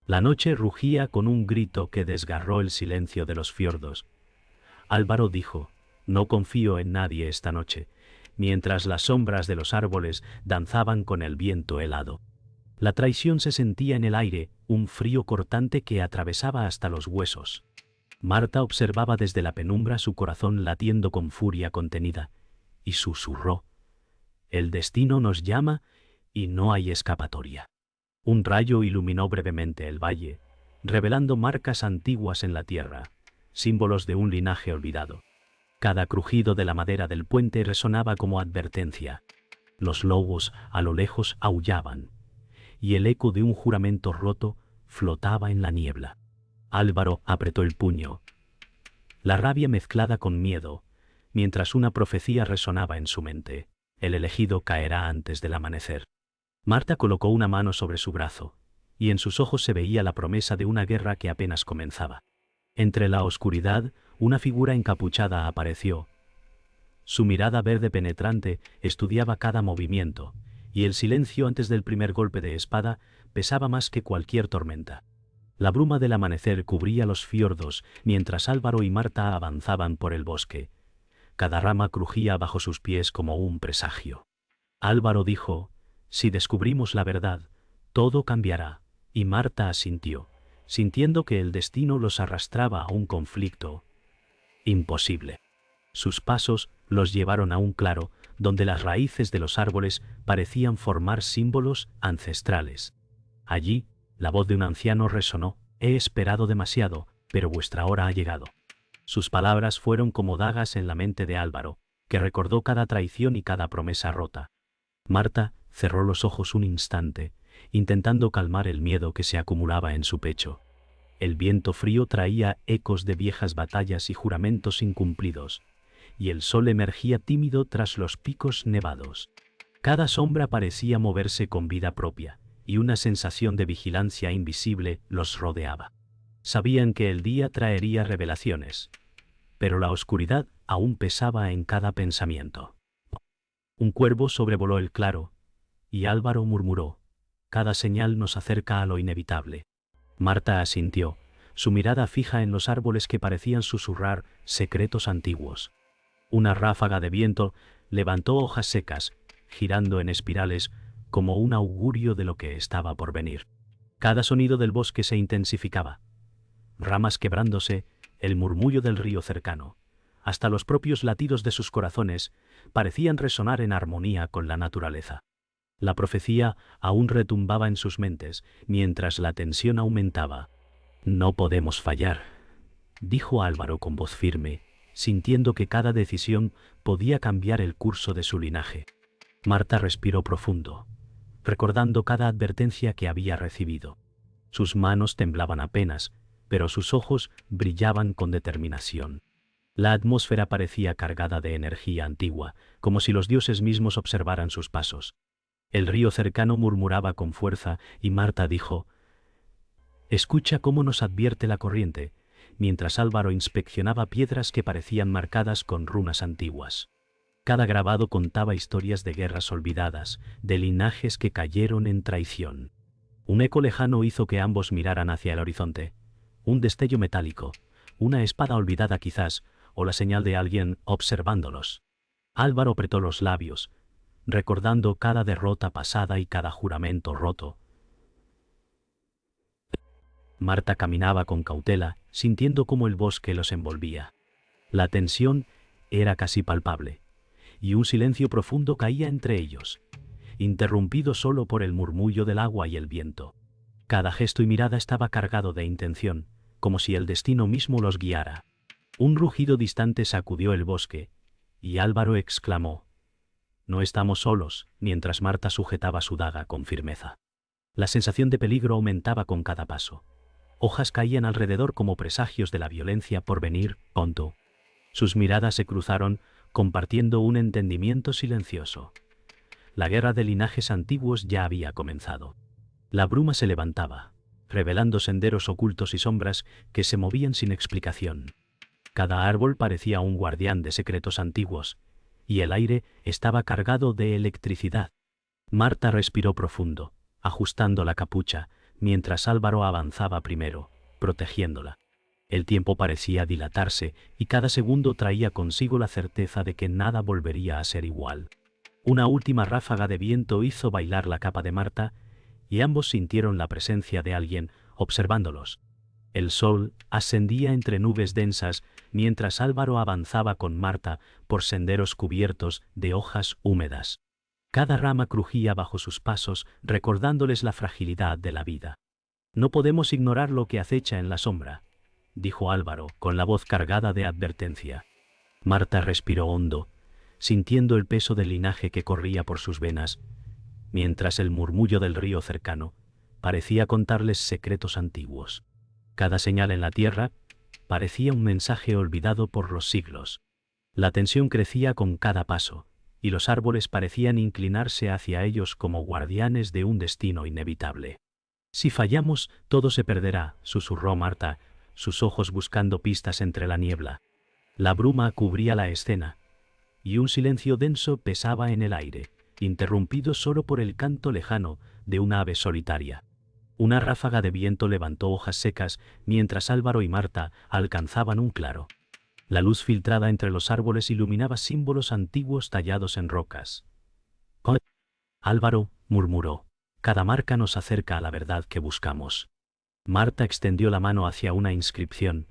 La noche rugía con un grito que desgarró el silencio de los fiordos. Álvaro dijo: «No confío en nadie esta noche», mientras las sombras de los árboles danzaban con el viento helado. La traición se sentía en el aire, un frío cortante que atravesaba hasta los huesos. Marta observaba desde la penumbra, su corazón latiendo con furia contenida, y susurró: «El destino nos llama y no hay escapatoria». Un rayo iluminó brevemente el valle, revelando marcas antiguas en la tierra, símbolos de un linaje olvidado. Cada crujido de la madera del puente resonaba como advertencia. Los lobos a lo lejos aullaban, y el eco de un juramento roto flotaba en la niebla. Álvaro apretó el puño, la rabia mezclada con miedo, mientras una profecía resonaba en su mente: el elegido caerá antes del amanecer. Marta colocó una mano sobre su brazo, y en sus ojos se veía la promesa de una guerra que apenas comenzaba. Entre la oscuridad, una figura encapuchada apareció. Su mirada verde penetrante estudiaba cada movimiento, y el silencio antes del primer golpe de espada pesaba más que cualquier tormenta. La bruma del amanecer cubría los fiordos mientras Álvaro y Marta avanzaban por el bosque. Cada rama crujía bajo sus pies como un presagio. Álvaro dijo: «Si descubrimos la verdad, todo cambiará», y Marta asintió, sintiendo que el destino los arrastraba a un conflicto imposible. Sus pasos los llevaron a un claro, donde las raíces de los árboles parecían formar símbolos ancestrales. Allí, la voz de un anciano resonó: «He esperado demasiado, pero vuestra hora ha llegado». Sus palabras fueron como dagas en la mente de Álvaro, que recordó cada traición y cada promesa rota. Marta cerró los ojos un instante, intentando calmar el miedo que se acumulaba en su pecho. El viento frío traía ecos de viejas batallas y juramentos incumplidos, y el sol emergía tímido tras los picos nevados. Cada sombra parecía moverse con vida propia, y una sensación de vigilancia invisible los rodeaba. Sabían que el día traería revelaciones, pero la oscuridad aún pesaba en cada pensamiento. Un cuervo sobrevoló el claro, y Álvaro murmuró: «Cada señal nos acerca a lo inevitable». Marta asintió, su mirada fija en los árboles que parecían susurrar secretos antiguos. Una ráfaga de viento levantó hojas secas, girando en espirales como un augurio de lo que estaba por venir. Cada sonido del bosque se intensificaba. Ramas quebrándose, el murmullo del río cercano, hasta los propios latidos de sus corazones, parecían resonar en armonía con la naturaleza. La profecía aún retumbaba en sus mentes, mientras la tensión aumentaba. «No podemos fallar», dijo Álvaro con voz firme, sintiendo que cada decisión podía cambiar el curso de su linaje. Marta respiró profundo, recordando cada advertencia que había recibido. Sus manos temblaban apenas, pero sus ojos brillaban con determinación. La atmósfera parecía cargada de energía antigua, como si los dioses mismos observaran sus pasos. El río cercano murmuraba con fuerza y Marta dijo: «Escucha cómo nos advierte la corriente», mientras Álvaro inspeccionaba piedras que parecían marcadas con runas antiguas. Cada grabado contaba historias de guerras olvidadas, de linajes que cayeron en traición. Un eco lejano hizo que ambos miraran hacia el horizonte. Un destello metálico, una espada olvidada quizás, o la señal de alguien observándolos. Álvaro apretó los labios, recordando cada derrota pasada y cada juramento roto. Marta caminaba con cautela, sintiendo cómo el bosque los envolvía. La tensión era casi palpable, y un silencio profundo caía entre ellos, interrumpido solo por el murmullo del agua y el viento. Cada gesto y mirada estaba cargado de intención, como si el destino mismo los guiara. Un rugido distante sacudió el bosque, y Álvaro exclamó: «No estamos solos», mientras Marta sujetaba su daga con firmeza. La sensación de peligro aumentaba con cada paso. Hojas caían alrededor como presagios de la violencia por venir pronto. Sus miradas se cruzaron, compartiendo un entendimiento silencioso. La guerra de linajes antiguos ya había comenzado. La bruma se levantaba, revelando senderos ocultos y sombras que se movían sin explicación. Cada árbol parecía un guardián de secretos antiguos, y el aire estaba cargado de electricidad. Marta respiró profundo, ajustando la capucha, mientras Álvaro avanzaba primero, protegiéndola. El tiempo parecía dilatarse y cada segundo traía consigo la certeza de que nada volvería a ser igual. Una última ráfaga de viento hizo bailar la capa de Marta y ambos sintieron la presencia de alguien observándolos. El sol ascendía entre nubes densas mientras Álvaro avanzaba con Marta por senderos cubiertos de hojas húmedas. Cada rama crujía bajo sus pasos, recordándoles la fragilidad de la vida. No podemos ignorar lo que acecha en la sombra, dijo Álvaro, con la voz cargada de advertencia. Marta respiró hondo, sintiendo el peso del linaje que corría por sus venas, mientras el murmullo del río cercano parecía contarles secretos antiguos. Cada señal en la tierra parecía un mensaje olvidado por los siglos. La tensión crecía con cada paso, y los árboles parecían inclinarse hacia ellos como guardianes de un destino inevitable. Si fallamos, todo se perderá, susurró Marta, sus ojos buscando pistas entre la niebla. La bruma cubría la escena, y un silencio denso pesaba en el aire, interrumpido solo por el canto lejano de una ave solitaria. Una ráfaga de viento levantó hojas secas mientras Álvaro y Marta alcanzaban un claro. La luz filtrada entre los árboles iluminaba símbolos antiguos tallados en rocas. Álvaro murmuró, cada marca nos acerca a la verdad que buscamos. Marta extendió la mano hacia una inscripción,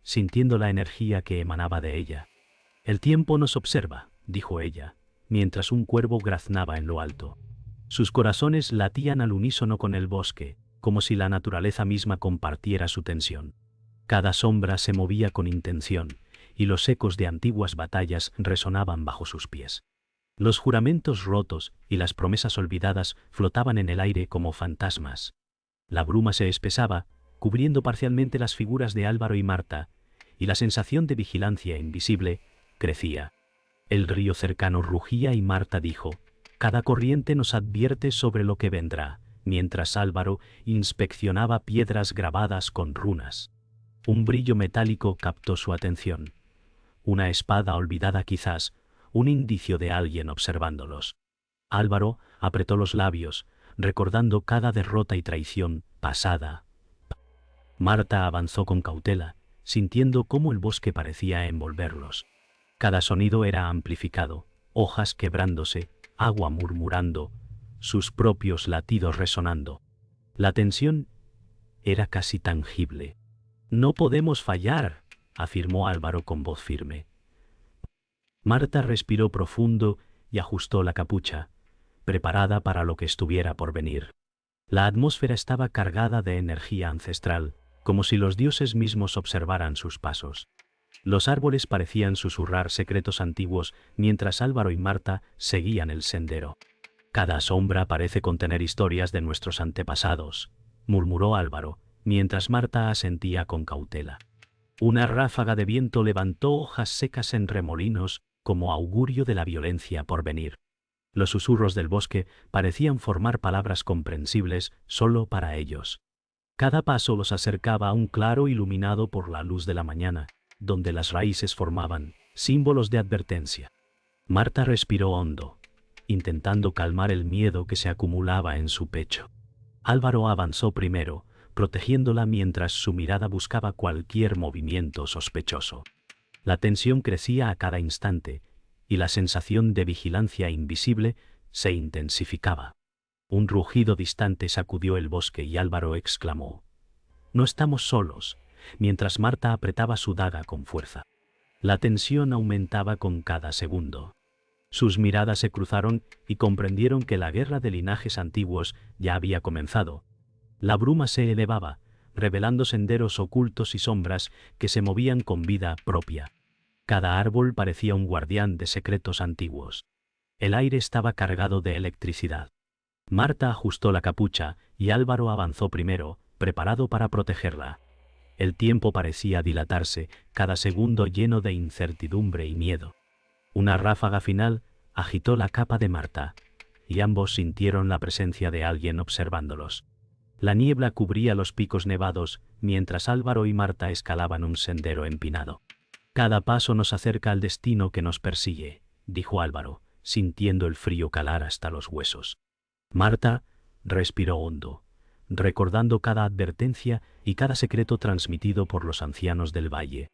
sintiendo la energía que emanaba de ella. El tiempo nos observa, dijo ella, mientras un cuervo graznaba en lo alto. Sus corazones latían al unísono con el bosque, como si la naturaleza misma compartiera su tensión. Cada sombra se movía con intención, y los ecos de antiguas batallas resonaban bajo sus pies. Los juramentos rotos y las promesas olvidadas flotaban en el aire como fantasmas. La bruma se espesaba, cubriendo parcialmente las figuras de Álvaro y Marta, y la sensación de vigilancia invisible crecía. El río cercano rugía y Marta dijo, cada corriente nos advierte sobre lo que vendrá, mientras Álvaro inspeccionaba piedras grabadas con runas. Un brillo metálico captó su atención. Una espada olvidada quizás, un indicio de alguien observándolos. Álvaro apretó los labios, recordando cada derrota y traición pasada. Marta avanzó con cautela, sintiendo cómo el bosque parecía envolverlos. Cada sonido era amplificado, hojas quebrándose, agua murmurando, sus propios latidos resonando. La tensión era casi tangible. No podemos fallar, afirmó Álvaro con voz firme. Marta respiró profundo y ajustó la capucha, preparada para lo que estuviera por venir. La atmósfera estaba cargada de energía ancestral, como si los dioses mismos observaran sus pasos. Los árboles parecían susurrar secretos antiguos mientras Álvaro y Marta seguían el sendero. Cada sombra parece contener historias de nuestros antepasados, murmuró Álvaro, mientras Marta asentía con cautela. Una ráfaga de viento levantó hojas secas en remolinos como augurio de la violencia por venir. Los susurros del bosque parecían formar palabras comprensibles solo para ellos. Cada paso los acercaba a un claro iluminado por la luz de la mañana, donde las raíces formaban símbolos de advertencia. Marta respiró hondo, intentando calmar el miedo que se acumulaba en su pecho. Álvaro avanzó primero, protegiéndola mientras su mirada buscaba cualquier movimiento sospechoso. La tensión crecía a cada instante, y la sensación de vigilancia invisible se intensificaba. Un rugido distante sacudió el bosque y Álvaro exclamó, «No estamos solos», mientras Marta apretaba su daga con fuerza. La tensión aumentaba con cada segundo. Sus miradas se cruzaron y comprendieron que la guerra de linajes antiguos ya había comenzado. La bruma se elevaba, revelando senderos ocultos y sombras que se movían con vida propia. Cada árbol parecía un guardián de secretos antiguos. El aire estaba cargado de electricidad. Marta ajustó la capucha y Álvaro avanzó primero, preparado para protegerla. El tiempo parecía dilatarse, cada segundo lleno de incertidumbre y miedo. Una ráfaga final agitó la capa de Marta, y ambos sintieron la presencia de alguien observándolos. La niebla cubría los picos nevados, mientras Álvaro y Marta escalaban un sendero empinado. «Cada paso nos acerca al destino que nos persigue», dijo Álvaro, sintiendo el frío calar hasta los huesos. Marta respiró hondo, recordando cada advertencia y cada secreto transmitido por los ancianos del valle.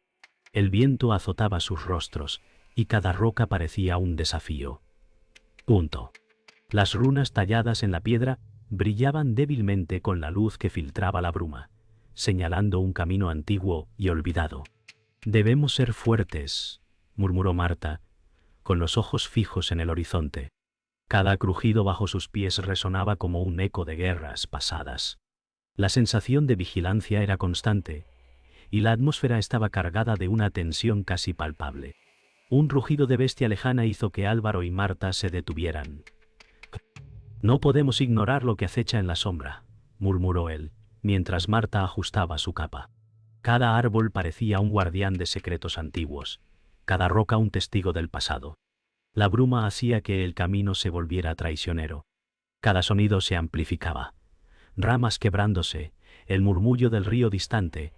El viento azotaba sus rostros, y cada roca parecía un desafío. Las runas talladas en la piedra brillaban débilmente con la luz que filtraba la bruma, señalando un camino antiguo y olvidado. «Debemos ser fuertes», murmuró Marta, con los ojos fijos en el horizonte. Cada crujido bajo sus pies resonaba como un eco de guerras pasadas. La sensación de vigilancia era constante, y la atmósfera estaba cargada de una tensión casi palpable. Un rugido de bestia lejana hizo que Álvaro y Marta se detuvieran. «No podemos ignorar lo que acecha en la sombra», murmuró él, mientras Marta ajustaba su capa. Cada árbol parecía un guardián de secretos antiguos, cada roca un testigo del pasado. La bruma hacía que el camino se volviera traicionero. Cada sonido se amplificaba. Ramas quebrándose, el murmullo del río distante,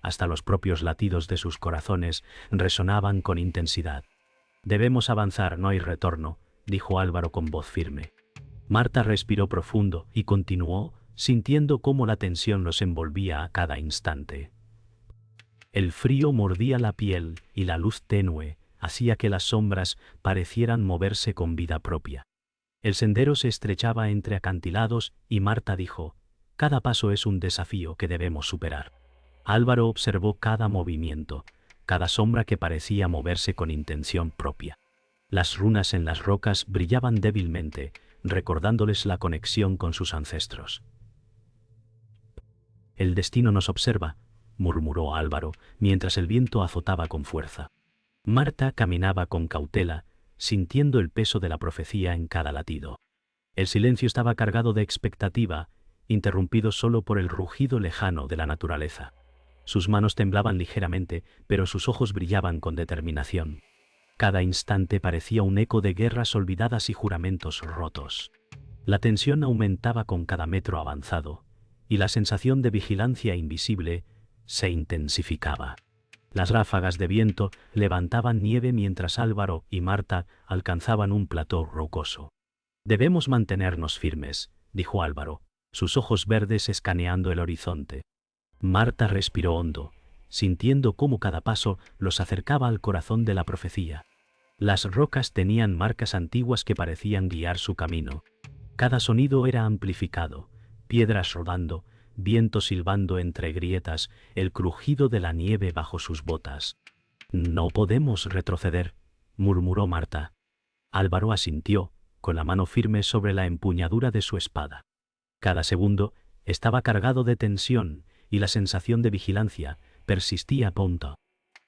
hasta los propios latidos de sus corazones resonaban con intensidad. «Debemos avanzar, no hay retorno», dijo Álvaro con voz firme. Marta respiró profundo y continuó, sintiendo cómo la tensión los envolvía a cada instante. El frío mordía la piel y la luz tenue hacía que las sombras parecieran moverse con vida propia. El sendero se estrechaba entre acantilados y Marta dijo: «Cada paso es un desafío que debemos superar». Álvaro observó cada movimiento, cada sombra que parecía moverse con intención propia. Las runas en las rocas brillaban débilmente, recordándoles la conexión con sus ancestros. «El destino nos observa», murmuró Álvaro, mientras el viento azotaba con fuerza. Marta caminaba con cautela, sintiendo el peso de la profecía en cada latido. El silencio estaba cargado de expectativa, interrumpido solo por el rugido lejano de la naturaleza. Sus manos temblaban ligeramente, pero sus ojos brillaban con determinación. Cada instante parecía un eco de guerras olvidadas y juramentos rotos. La tensión aumentaba con cada metro avanzado, y la sensación de vigilancia invisible se intensificaba. Las ráfagas de viento levantaban nieve mientras Álvaro y Marta alcanzaban un plató rocoso. «Debemos mantenernos firmes», dijo Álvaro, sus ojos verdes escaneando el horizonte. Marta respiró hondo, sintiendo cómo cada paso los acercaba al corazón de la profecía. Las rocas tenían marcas antiguas que parecían guiar su camino. Cada sonido era amplificado, piedras rodando, viento silbando entre grietas, el crujido de la nieve bajo sus botas. «No podemos retroceder», murmuró Marta. Álvaro asintió, con la mano firme sobre la empuñadura de su espada. Cada segundo estaba cargado de tensión y la sensación de vigilancia persistía pronto.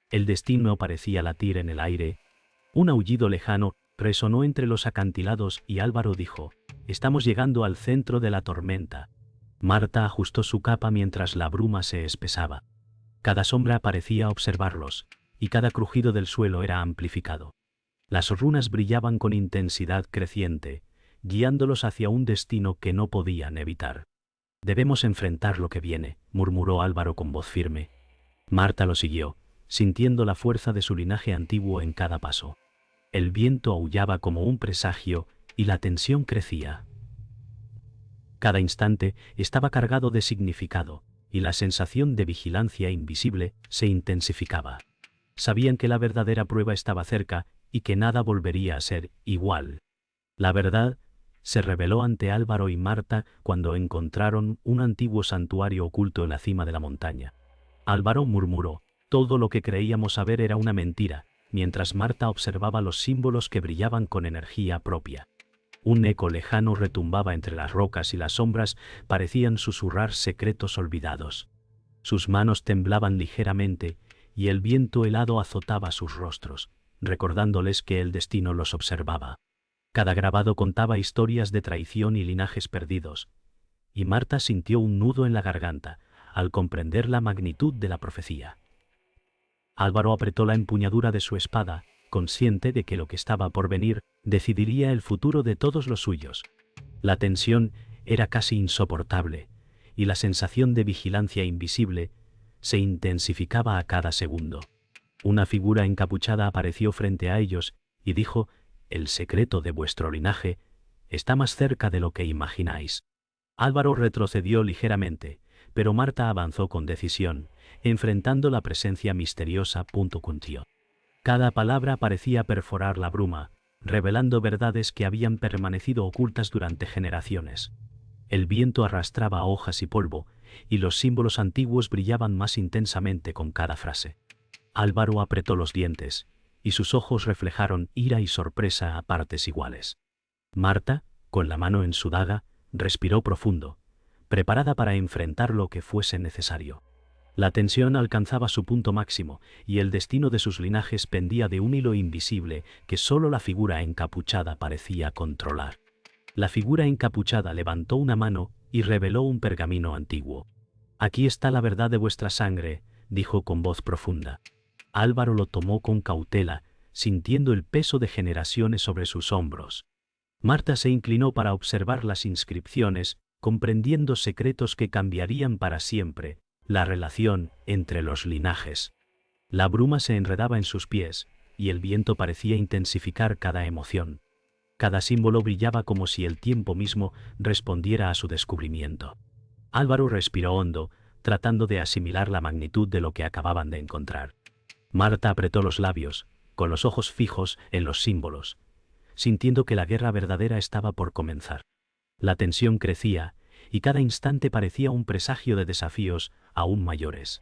El destino parecía latir en el aire. Un aullido lejano resonó entre los acantilados y Álvaro dijo: «Estamos llegando al centro de la tormenta». Marta ajustó su capa mientras la bruma se espesaba. Cada sombra parecía observarlos, y cada crujido del suelo era amplificado. Las runas brillaban con intensidad creciente, guiándolos hacia un destino que no podían evitar. «Debemos enfrentar lo que viene», murmuró Álvaro con voz firme. Marta lo siguió, sintiendo la fuerza de su linaje antiguo en cada paso. El viento aullaba como un presagio y la tensión crecía. Cada instante estaba cargado de significado, y la sensación de vigilancia invisible se intensificaba. Sabían que la verdadera prueba estaba cerca y que nada volvería a ser igual. La verdad se reveló ante Álvaro y Marta cuando encontraron un antiguo santuario oculto en la cima de la montaña. Álvaro murmuró: «Todo lo que creíamos saber era una mentira», mientras Marta observaba los símbolos que brillaban con energía propia. Un eco lejano retumbaba entre las rocas y las sombras parecían susurrar secretos olvidados. Sus manos temblaban ligeramente y el viento helado azotaba sus rostros, recordándoles que el destino los observaba. Cada grabado contaba historias de traición y linajes perdidos, y Marta sintió un nudo en la garganta al comprender la magnitud de la profecía. Álvaro apretó la empuñadura de su espada, consciente de que lo que estaba por venir decidiría el futuro de todos los suyos. La tensión era casi insoportable, y la sensación de vigilancia invisible se intensificaba a cada segundo. Una figura encapuchada apareció frente a ellos y dijo: «El secreto de vuestro linaje está más cerca de lo que imagináis». Álvaro retrocedió ligeramente, pero Marta avanzó con decisión, enfrentando la presencia misteriosa. Cuntió. Cada palabra parecía perforar la bruma, revelando verdades que habían permanecido ocultas durante generaciones. El viento arrastraba hojas y polvo, y los símbolos antiguos brillaban más intensamente con cada frase. Álvaro apretó los dientes, y sus ojos reflejaron ira y sorpresa a partes iguales. Marta, con la mano en su daga, respiró profundo, preparada para enfrentar lo que fuese necesario. La tensión alcanzaba su punto máximo, y el destino de sus linajes pendía de un hilo invisible que solo la figura encapuchada parecía controlar. La figura encapuchada levantó una mano y reveló un pergamino antiguo. «Aquí está la verdad de vuestra sangre», dijo con voz profunda. Álvaro lo tomó con cautela, sintiendo el peso de generaciones sobre sus hombros. Marta se inclinó para observar las inscripciones, comprendiendo secretos que cambiarían para siempre la relación entre los linajes. La bruma se enredaba en sus pies, y el viento parecía intensificar cada emoción. Cada símbolo brillaba como si el tiempo mismo respondiera a su descubrimiento. Álvaro respiró hondo, tratando de asimilar la magnitud de lo que acababan de encontrar. Marta apretó los labios, con los ojos fijos en los símbolos, sintiendo que la guerra verdadera estaba por comenzar. La tensión crecía, y cada instante parecía un presagio de desafíos aún mayores.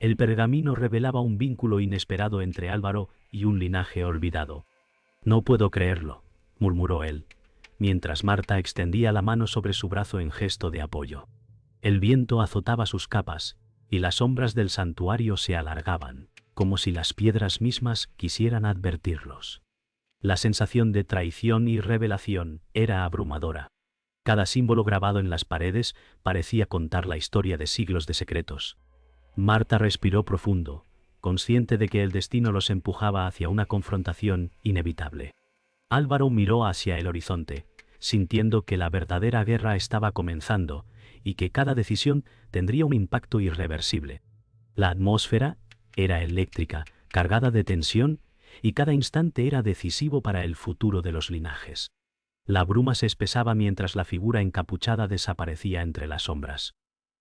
El pergamino revelaba un vínculo inesperado entre Álvaro y un linaje olvidado. «No puedo creerlo», murmuró él, mientras Marta extendía la mano sobre su brazo en gesto de apoyo. El viento azotaba sus capas, y las sombras del santuario se alargaban, como si las piedras mismas quisieran advertirlos. La sensación de traición y revelación era abrumadora. Cada símbolo grabado en las paredes parecía contar la historia de siglos de secretos. Marta respiró profundo, consciente de que el destino los empujaba hacia una confrontación inevitable. Álvaro miró hacia el horizonte, sintiendo que la verdadera guerra estaba comenzando y que cada decisión tendría un impacto irreversible. La atmósfera era eléctrica, cargada de tensión, y cada instante era decisivo para el futuro de los linajes. La bruma se espesaba mientras la figura encapuchada desaparecía entre las sombras.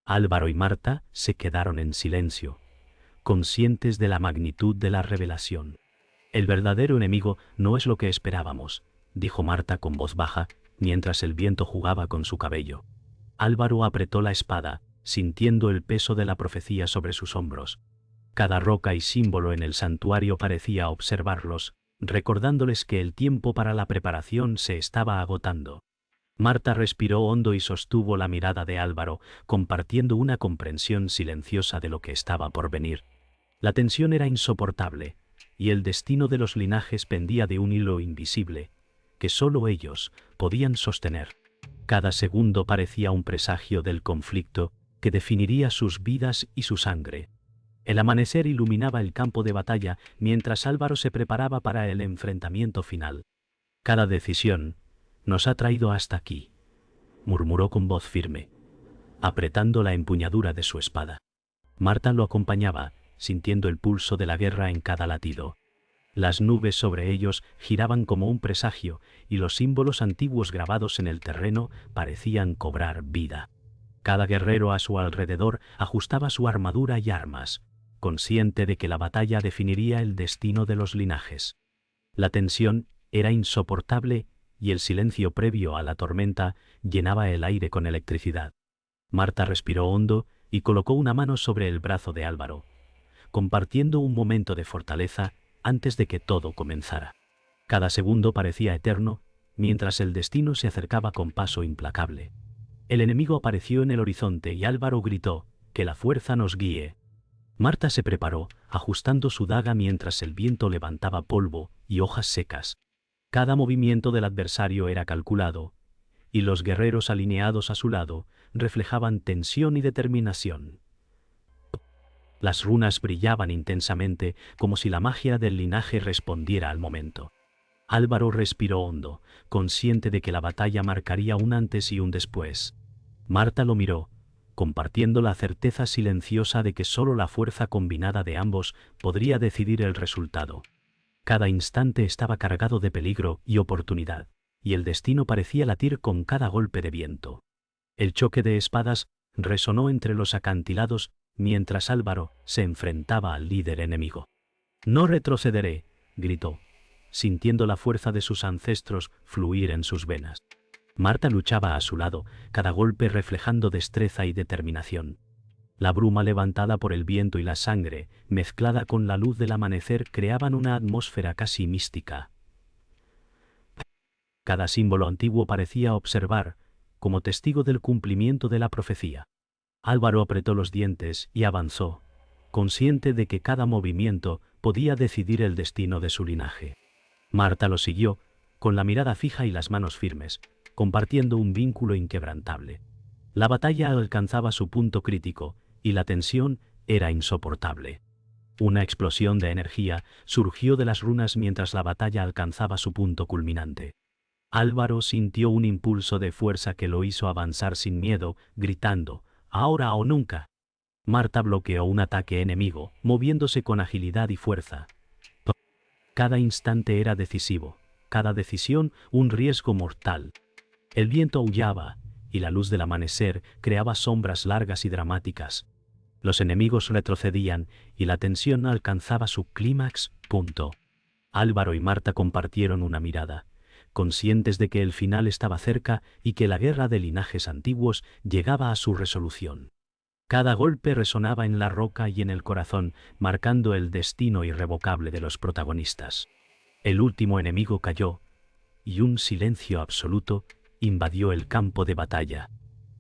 Álvaro y Marta se quedaron en silencio, conscientes de la magnitud de la revelación. «El verdadero enemigo no es lo que esperábamos», dijo Marta con voz baja, mientras el viento jugaba con su cabello. Álvaro apretó la espada, sintiendo el peso de la profecía sobre sus hombros. Cada roca y símbolo en el santuario parecía observarlos, recordándoles que el tiempo para la preparación se estaba agotando. Marta respiró hondo y sostuvo la mirada de Álvaro, compartiendo una comprensión silenciosa de lo que estaba por venir. La tensión era insoportable, y el destino de los linajes pendía de un hilo invisible, que solo ellos podían sostener. Cada segundo parecía un presagio del conflicto que definiría sus vidas y su sangre. El amanecer iluminaba el campo de batalla mientras Álvaro se preparaba para el enfrentamiento final. «Cada decisión nos ha traído hasta aquí», murmuró con voz firme, apretando la empuñadura de su espada. Marta lo acompañaba, sintiendo el pulso de la guerra en cada latido. Las nubes sobre ellos giraban como un presagio, y los símbolos antiguos grabados en el terreno parecían cobrar vida. Cada guerrero a su alrededor ajustaba su armadura y armas, consciente de que la batalla definiría el destino de los linajes. La tensión era insoportable y el silencio previo a la tormenta llenaba el aire con electricidad. Marta respiró hondo y colocó una mano sobre el brazo de Álvaro, compartiendo un momento de fortaleza antes de que todo comenzara. Cada segundo parecía eterno, mientras el destino se acercaba con paso implacable. El enemigo apareció en el horizonte y Álvaro gritó: «Que la fuerza nos guíe». Marta se preparó, ajustando su daga mientras el viento levantaba polvo y hojas secas. Cada movimiento del adversario era calculado, y los guerreros alineados a su lado reflejaban tensión y determinación. Las runas brillaban intensamente, como si la magia del linaje respondiera al momento. Álvaro respiró hondo, consciente de que la batalla marcaría un antes y un después. Marta lo miró, compartiendo la certeza silenciosa de que solo la fuerza combinada de ambos podría decidir el resultado. Cada instante estaba cargado de peligro y oportunidad, y el destino parecía latir con cada golpe de viento. El choque de espadas resonó entre los acantilados mientras Álvaro se enfrentaba al líder enemigo. «No retrocederé», gritó, sintiendo la fuerza de sus ancestros fluir en sus venas. Marta luchaba a su lado, cada golpe reflejando destreza y determinación. La bruma levantada por el viento y la sangre, mezclada con la luz del amanecer, creaban una atmósfera casi mística. Cada símbolo antiguo parecía observar, como testigo del cumplimiento de la profecía. Álvaro apretó los dientes y avanzó, consciente de que cada movimiento podía decidir el destino de su linaje. Marta lo siguió, con la mirada fija y las manos firmes, compartiendo un vínculo inquebrantable. La batalla alcanzaba su punto crítico, y la tensión era insoportable. Una explosión de energía surgió de las runas mientras la batalla alcanzaba su punto culminante. Álvaro sintió un impulso de fuerza que lo hizo avanzar sin miedo, gritando, «¡Ahora o nunca!». Marta bloqueó un ataque enemigo, moviéndose con agilidad y fuerza. Cada instante era decisivo, cada decisión un riesgo mortal. El viento aullaba, y la luz del amanecer creaba sombras largas y dramáticas. Los enemigos retrocedían, y la tensión alcanzaba su clímax. Álvaro y Marta compartieron una mirada, conscientes de que el final estaba cerca y que la guerra de linajes antiguos llegaba a su resolución. Cada golpe resonaba en la roca y en el corazón, marcando el destino irrevocable de los protagonistas. El último enemigo cayó, y un silencio absoluto invadió el campo de batalla.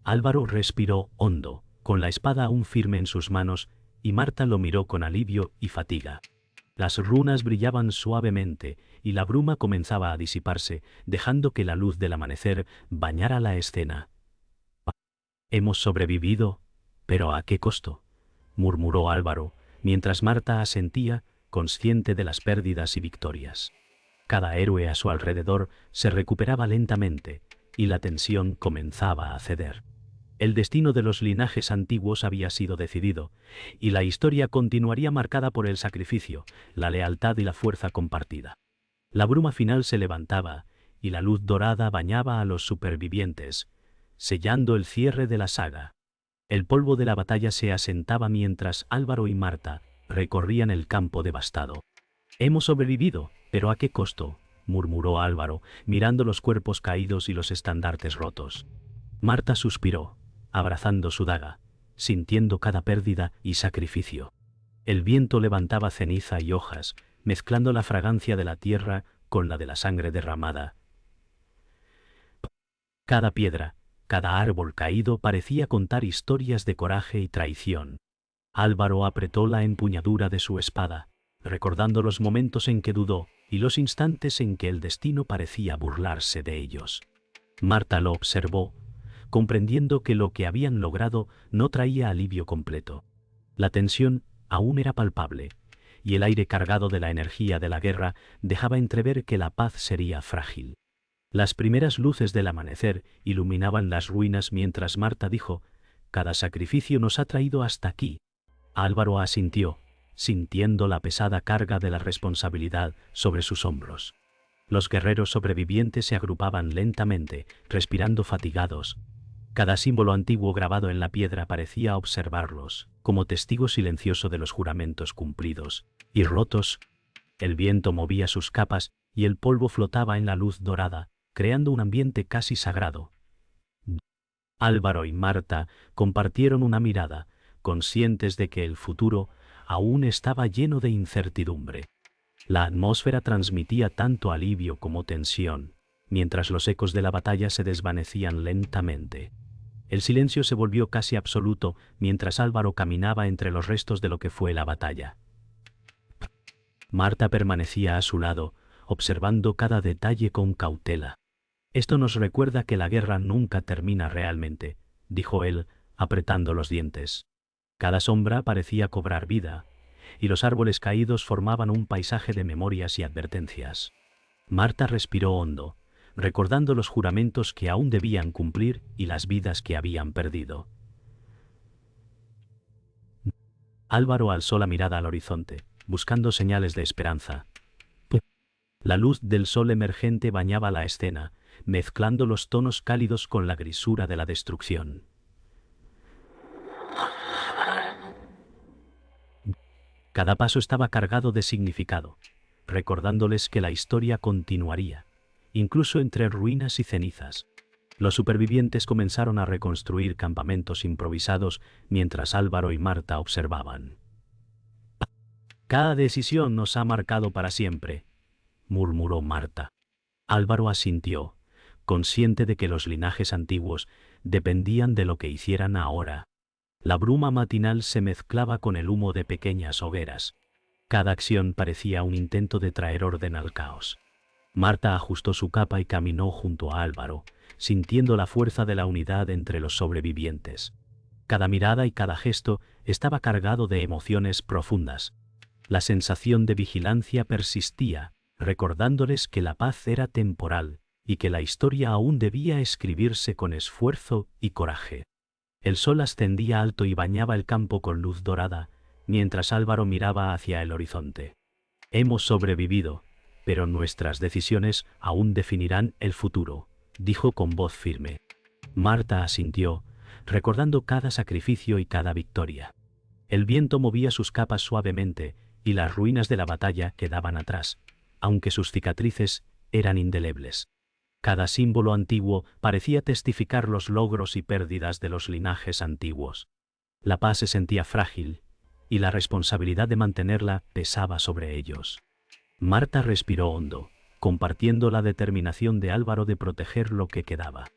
Álvaro respiró hondo, con la espada aún firme en sus manos, y Marta lo miró con alivio y fatiga. Las runas brillaban suavemente, y la bruma comenzaba a disiparse, dejando que la luz del amanecer bañara la escena. «Hemos sobrevivido, pero ¿a qué costo?», murmuró Álvaro, mientras Marta asentía, consciente de las pérdidas y victorias. Cada héroe a su alrededor se recuperaba lentamente, y la tensión comenzaba a ceder. El destino de los linajes antiguos había sido decidido, y la historia continuaría marcada por el sacrificio, la lealtad y la fuerza compartida. La bruma final se levantaba, y la luz dorada bañaba a los supervivientes, sellando el cierre de la saga. El polvo de la batalla se asentaba mientras Álvaro y Marta recorrían el campo devastado. «Hemos sobrevivido, pero ¿a qué costo?», murmuró Álvaro, mirando los cuerpos caídos y los estandartes rotos. Marta suspiró, abrazando su daga, sintiendo cada pérdida y sacrificio. El viento levantaba ceniza y hojas, mezclando la fragancia de la tierra con la de la sangre derramada. Cada piedra, cada árbol caído parecía contar historias de coraje y traición. Álvaro apretó la empuñadura de su espada, recordando los momentos en que dudó y los instantes en que el destino parecía burlarse de ellos. Marta lo observó, comprendiendo que lo que habían logrado no traía alivio completo. La tensión aún era palpable, y el aire cargado de la energía de la guerra dejaba entrever que la paz sería frágil. Las primeras luces del amanecer iluminaban las ruinas mientras Marta dijo, «Cada sacrificio nos ha traído hasta aquí». Álvaro asintió, sintiendo la pesada carga de la responsabilidad sobre sus hombros. Los guerreros sobrevivientes se agrupaban lentamente, respirando fatigados. Cada símbolo antiguo grabado en la piedra parecía observarlos, como testigo silencioso de los juramentos cumplidos y rotos. El viento movía sus capas y el polvo flotaba en la luz dorada, creando un ambiente casi sagrado. Álvaro y Marta compartieron una mirada, conscientes de que el futuro aún estaba lleno de incertidumbre. La atmósfera transmitía tanto alivio como tensión, mientras los ecos de la batalla se desvanecían lentamente. El silencio se volvió casi absoluto mientras Álvaro caminaba entre los restos de lo que fue la batalla. Marta permanecía a su lado, observando cada detalle con cautela. «Esto nos recuerda que la guerra nunca termina realmente», dijo él, apretando los dientes. Cada sombra parecía cobrar vida, y los árboles caídos formaban un paisaje de memorias y advertencias. Marta respiró hondo, recordando los juramentos que aún debían cumplir y las vidas que habían perdido. Álvaro alzó la mirada al horizonte, buscando señales de esperanza. La luz del sol emergente bañaba la escena, mezclando los tonos cálidos con la grisura de la destrucción. Cada paso estaba cargado de significado, recordándoles que la historia continuaría, incluso entre ruinas y cenizas. Los supervivientes comenzaron a reconstruir campamentos improvisados mientras Álvaro y Marta observaban. «Cada decisión nos ha marcado para siempre», murmuró Marta. Álvaro asintió, consciente de que los linajes antiguos dependían de lo que hicieran ahora. La bruma matinal se mezclaba con el humo de pequeñas hogueras. Cada acción parecía un intento de traer orden al caos. Marta ajustó su capa y caminó junto a Álvaro, sintiendo la fuerza de la unidad entre los sobrevivientes. Cada mirada y cada gesto estaba cargado de emociones profundas. La sensación de vigilancia persistía, recordándoles que la paz era temporal y que la historia aún debía escribirse con esfuerzo y coraje. El sol ascendía alto y bañaba el campo con luz dorada, mientras Álvaro miraba hacia el horizonte. «Hemos sobrevivido, pero nuestras decisiones aún definirán el futuro», dijo con voz firme. Marta asintió, recordando cada sacrificio y cada victoria. El viento movía sus capas suavemente y las ruinas de la batalla quedaban atrás, aunque sus cicatrices eran indelebles. Cada símbolo antiguo parecía testificar los logros y pérdidas de los linajes antiguos. La paz se sentía frágil, y la responsabilidad de mantenerla pesaba sobre ellos. Marta respiró hondo, compartiendo la determinación de Álvaro de proteger lo que quedaba.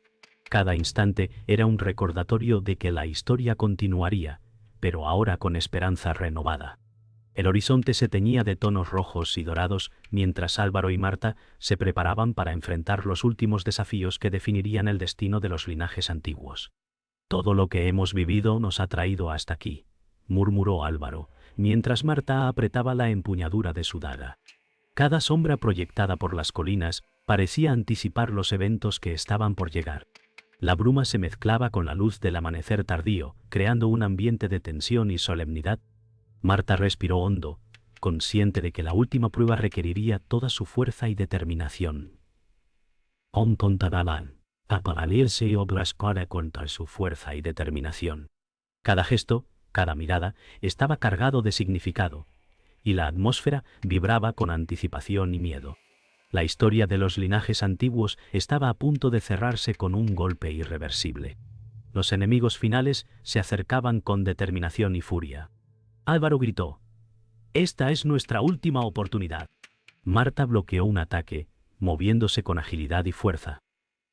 Cada instante era un recordatorio de que la historia continuaría, pero ahora con esperanza renovada. El horizonte se teñía de tonos rojos y dorados mientras Álvaro y Marta se preparaban para enfrentar los últimos desafíos que definirían el destino de los linajes antiguos. «Todo lo que hemos vivido nos ha traído hasta aquí», murmuró Álvaro, mientras Marta apretaba la empuñadura de su daga. Cada sombra proyectada por las colinas parecía anticipar los eventos que estaban por llegar. La bruma se mezclaba con la luz del amanecer tardío, creando un ambiente de tensión y solemnidad. Marta respiró hondo, consciente de que la última prueba requeriría toda su fuerza y determinación. Contarán a paralizarse y oblascar contra su fuerza y determinación. Cada gesto, cada mirada, estaba cargado de significado, y la atmósfera vibraba con anticipación y miedo. La historia de los linajes antiguos estaba a punto de cerrarse con un golpe irreversible. Los enemigos finales se acercaban con determinación y furia. Álvaro gritó: «Esta es nuestra última oportunidad». Marta bloqueó un ataque, moviéndose con agilidad y fuerza.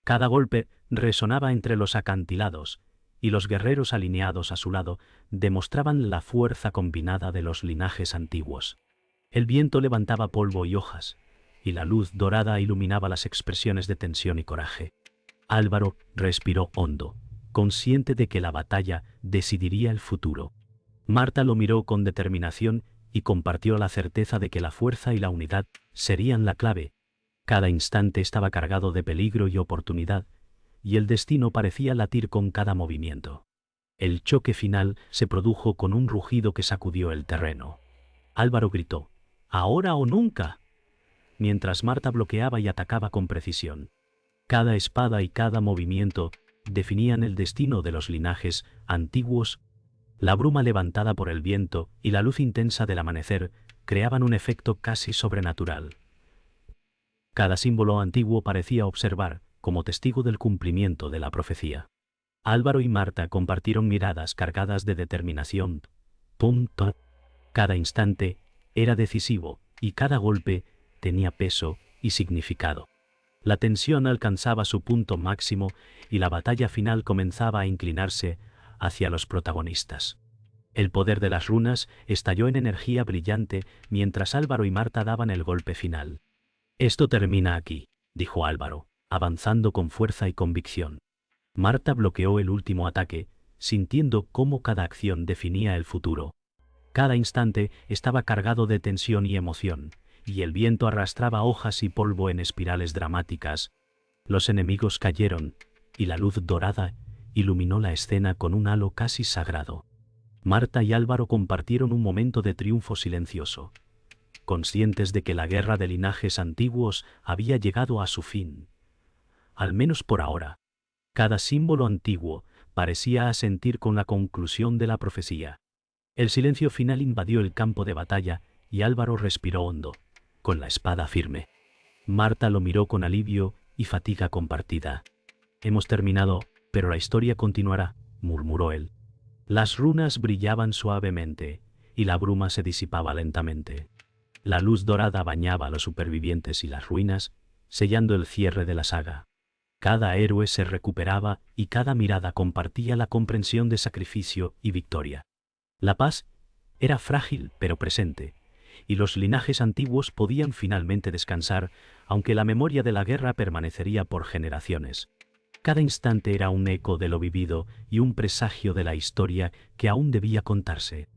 Cada golpe resonaba entre los acantilados, y los guerreros alineados a su lado demostraban la fuerza combinada de los linajes antiguos. El viento levantaba polvo y hojas, y la luz dorada iluminaba las expresiones de tensión y coraje. Álvaro respiró hondo, consciente de que la batalla decidiría el futuro. Marta lo miró con determinación y compartió la certeza de que la fuerza y la unidad serían la clave. Cada instante estaba cargado de peligro y oportunidad, y el destino parecía latir con cada movimiento. El choque final se produjo con un rugido que sacudió el terreno. Álvaro gritó: «¡Ahora o nunca!», mientras Marta bloqueaba y atacaba con precisión. Cada espada y cada movimiento definían el destino de los linajes antiguos. La bruma levantada por el viento y la luz intensa del amanecer creaban un efecto casi sobrenatural. Cada símbolo antiguo parecía observar, como testigo del cumplimiento de la profecía. Álvaro y Marta compartieron miradas cargadas de determinación. Cada instante era decisivo y cada golpe tenía peso y significado. La tensión alcanzaba su punto máximo y la batalla final comenzaba a inclinarse hacia los protagonistas. El poder de las runas estalló en energía brillante mientras Álvaro y Marta daban el golpe final. «Esto termina aquí», dijo Álvaro, avanzando con fuerza y convicción. Marta bloqueó el último ataque, sintiendo cómo cada acción definía el futuro. Cada instante estaba cargado de tensión y emoción, y el viento arrastraba hojas y polvo en espirales dramáticas. Los enemigos cayeron, y la luz dorada iluminó la escena con un halo casi sagrado. Marta y Álvaro compartieron un momento de triunfo silencioso, conscientes de que la guerra de linajes antiguos había llegado a su fin. al menos por ahora. Cada símbolo antiguo parecía asentir con la conclusión de la profecía. El silencio final invadió el campo de batalla y Álvaro respiró hondo, con la espada firme. Marta lo miró con alivio y fatiga compartida. Hemos terminado, pero la historia continuará, murmuró él. Las runas brillaban suavemente y la bruma se disipaba lentamente. La luz dorada bañaba a los supervivientes y las ruinas, sellando el cierre de la saga. Cada héroe se recuperaba y cada mirada compartía la comprensión de sacrificio y victoria. La paz era frágil pero presente, y los linajes antiguos podían finalmente descansar, aunque la memoria de la guerra permanecería por generaciones. Cada instante era un eco de lo vivido y un presagio de la historia que aún debía contarse.